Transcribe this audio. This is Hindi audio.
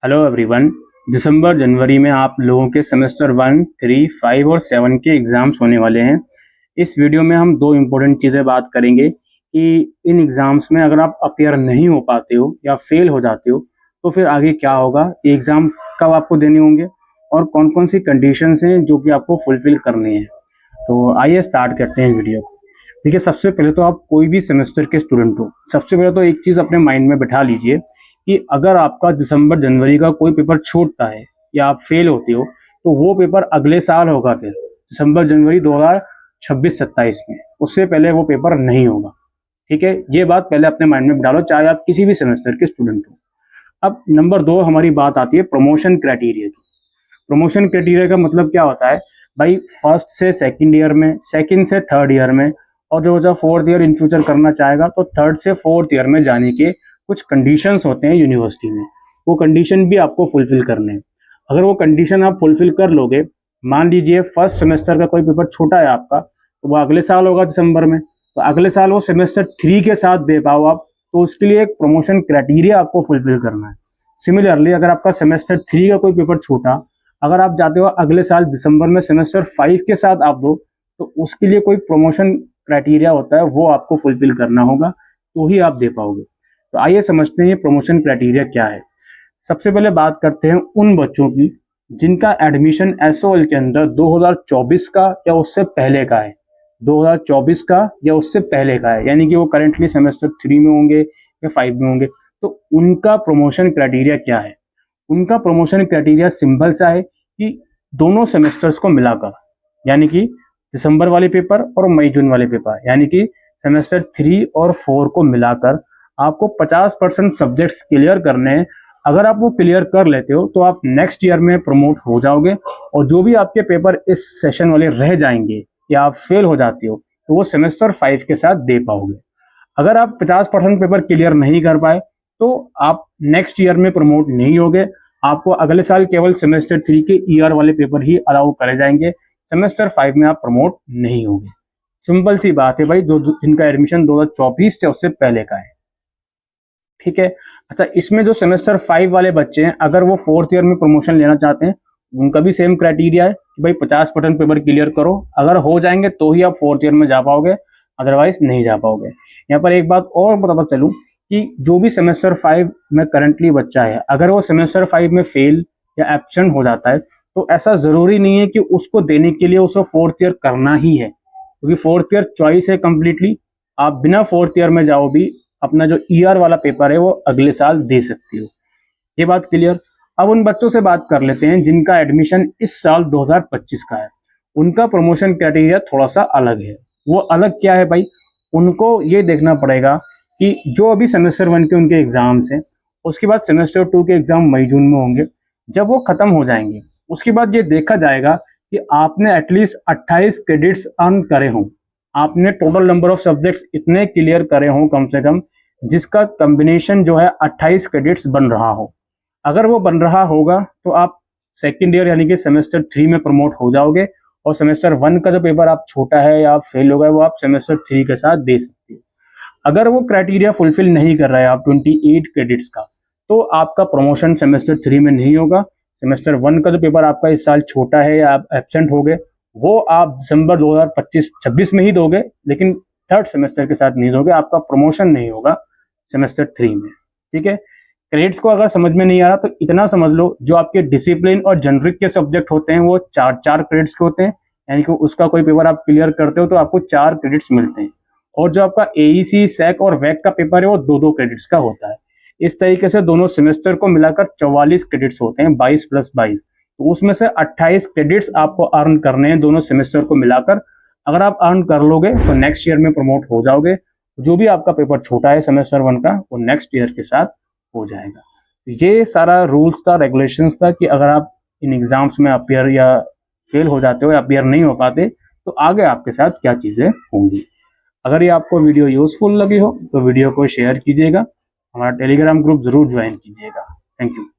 Hello everyone. दिसंबर जनवरी में आप लोगों के सेमेस्टर 1, 3, 5 और 7 के एग्ज़ाम्स होने वाले हैं। इस वीडियो में हम दो इम्पोर्टेंट चीज़ें बात करेंगे कि इन एग्ज़ाम्स में अगर आप अपीयर नहीं हो पाते हो या फेल हो जाते हो तो फिर आगे क्या होगा, ये एग्ज़ाम कब आपको देने होंगे और कौन कौन सी कंडीशंस हैं जो कि आपको फुलफ़िल करनी है। तो आइए स्टार्ट करते हैं वीडियो को। देखिए, सबसे पहले तो आप कोई भी सेमेस्टर के स्टूडेंट हो, सबसे पहले तो एक चीज़ अपने माइंड में बिठा लीजिए कि अगर आपका दिसंबर जनवरी का कोई पेपर छूटता है या आप फेल होते हो तो वो पेपर अगले साल होगा, फिर दिसंबर जनवरी 2026-27 में, उससे पहले वो पेपर नहीं होगा। ठीक है, ये बात पहले अपने माइंड में बिठा लो, चाहे आप किसी भी सेमेस्टर के स्टूडेंट हो। अब नंबर 2 हमारी बात आती है प्रमोशन क्राइटेरिया की। प्रमोशन क्राइटेरिया का मतलब क्या होता है भाई, फर्स्ट से सेकंड ईयर में, सेकंड से थर्ड ईयर में, और जो बच्चा फोर्थ ईयर इन फ्यूचर करना चाहेगा तो थर्ड से फोर्थ ईयर में जाने के कुछ कंडीशंस होते हैं यूनिवर्सिटी में। वो कंडीशन भी आपको फुलफिल करने हैं। अगर वो कंडीशन आप फुलफिल कर लोगे, मान लीजिए फर्स्ट सेमेस्टर का कोई पेपर छोटा है आपका, तो वो अगले साल होगा दिसंबर में, तो अगले साल वो सेमेस्टर 3 के साथ दे पाओ आप, तो उसके लिए एक प्रमोशन क्राइटेरिया आपको फुलफिल करना है। सिमिलरली अगर आपका सेमेस्टर 3 का कोई पेपर छोटा, अगर आप चाहते हो अगले साल दिसंबर में सेमेस्टर 5 के साथ आप दो, तो उसके लिए कोई प्रमोशन क्राइटेरिया होता है, वो आपको फुलफिल करना होगा, तो ही आप दे पाओगे। तो आइए समझते हैं प्रमोशन क्राइटेरिया क्या है। सबसे पहले बात करते हैं उन बच्चों की जिनका एडमिशन एसओएल के अंदर 2024 का या उससे पहले का है, 2024 का या उससे पहले का है, यानी कि वो करेंटली सेमेस्टर 3 में होंगे या 5 में होंगे। तो उनका प्रमोशन क्राइटेरिया क्या है? उनका प्रमोशन क्राइटेरिया सिंपल सा है कि दोनों सेमेस्टर्स को मिलाकर, यानी कि दिसंबर वाले पेपर और मई जून वाले पेपर, यानी कि सेमेस्टर 3 और 4 को मिलाकर आपको 50% सब्जेक्ट्स क्लियर करने हैं। अगर आप वो क्लियर कर लेते हो तो आप नेक्स्ट ईयर में प्रमोट हो जाओगे, और जो भी आपके पेपर इस सेशन वाले रह जाएंगे या आप फेल हो जाते हो तो वो सेमेस्टर 5 के साथ दे पाओगे। अगर आप 50% पेपर क्लियर नहीं कर पाए तो आप नेक्स्ट ईयर में प्रमोट नहीं होगे। आपको अगले साल केवल सेमेस्टर 3 के ईयर वाले पेपर ही अलाउ करे जाएंगे, सेमेस्टर 5 में आप प्रमोट नहीं होगे। सिंपल सी बात है भाई, जो जिनका एडमिशन 2024 से उससे पहले का है। ठीक है। अच्छा, इसमें जो सेमेस्टर 5 वाले बच्चे हैं, अगर वो फोर्थ ईयर में प्रमोशन लेना चाहते हैं, उनका भी सेम क्राइटेरिया है कि भाई 50% पेपर क्लियर करो, अगर हो जाएंगे तो ही आप फोर्थ ईयर में जा पाओगे, अदरवाइज नहीं जा पाओगे। यहाँ पर एक बात और बताता चलूं कि जो भी सेमेस्टर 5 में करंटली बच्चा है, अगर वो सेमेस्टर 5 में फेल या एब्सेंट हो जाता है तो ऐसा जरूरी नहीं है कि उसको देने के लिए उसको फोर्थ ईयर करना ही है, क्योंकि फोर्थ ईयर चॉइस है कंप्लीटली। आप बिना फोर्थ ईयर में जाओ भी अपना जो ईयर वाला पेपर है वो अगले साल दे सकती हो। ये बात क्लियर। अब उन बच्चों से बात कर लेते हैं जिनका एडमिशन इस साल 2025 का है। उनका प्रमोशन क्राइटेरिया थोड़ा सा अलग है। वो अलग क्या है भाई? उनको ये देखना पड़ेगा कि जो अभी सेमेस्टर 1 के उनके एग्जाम्स हैं, उसके बाद सेमेस्टर 2 के एग्जाम मई जून में होंगे। जब वो खत्म हो जाएंगे उसके बाद ये देखा जाएगा कि आपने एटलीस्ट 28 क्रेडिट्स अर्न करे हों, आपने टोटल नंबर ऑफ सब्जेक्ट्स इतने क्लियर करे हों कम से कम, जिसका कॉम्बिनेशन जो है 28 क्रेडिट्स बन रहा हो। अगर वो बन रहा होगा तो आप सेकेंड ईयर यानी कि सेमेस्टर 3 में प्रमोट हो जाओगे, और सेमेस्टर 1 का जो पेपर आप छोटा है या आप फेल हो गए वो आप सेमेस्टर 3 के साथ दे सकते हो। अगर वो क्राइटेरिया फुलफिल नहीं कर रहा है आप 28 क्रेडिट्स का, तो आपका प्रमोशन सेमेस्टर 3 में नहीं होगा। सेमेस्टर 1 का जो पेपर आपका इस साल छोटा है या आप एब्सेंट हो गए, वो आप दिसंबर 2025-26 में ही दोगे, लेकिन थर्ड सेमेस्टर के साथ नहीं दोगे, आपका प्रमोशन नहीं होगा सेमेस्टर 3 में। ठीक है। क्रेडिट्स को अगर समझ में नहीं आ रहा तो इतना समझ लो, जो आपके डिसिप्लिन और जनरिक के सब्जेक्ट होते हैं वो 4-4 क्रेडिट्स के होते हैं, यानी कि उसका कोई पेपर आप क्लियर करते हो तो आपको 4 क्रेडिट्स मिलते हैं। और जो आपका एईसी, सैक और वैक का पेपर है वो 2-2 क्रेडिट्स का होता है। इस तरीके से दोनों सेमेस्टर को मिलाकर 44 क्रेडिट्स होते हैं, 22 + 22। तो उसमें से 28 क्रेडिट्स आपको अर्न करने हैं दोनों सेमेस्टर को मिलाकर। अगर आप अर्न कर लोगे तो नेक्स्ट ईयर में प्रमोट हो जाओगे। जो भी आपका पेपर छोटा है सेमेस्टर 1 का, वो नेक्स्ट ईयर के साथ हो जाएगा। तो ये सारा रूल्स था, रेगुलेशंस था कि अगर आप इन एग्जाम्स में अपियर या फेल हो जाते हो या अपियर नहीं हो पाते तो आगे आपके साथ क्या चीज़ें होंगी। अगर ये आपको वीडियो यूजफुल लगी हो तो वीडियो को शेयर कीजिएगा, हमारा टेलीग्राम ग्रुप जरूर ज्वाइन कीजिएगा। Thank you.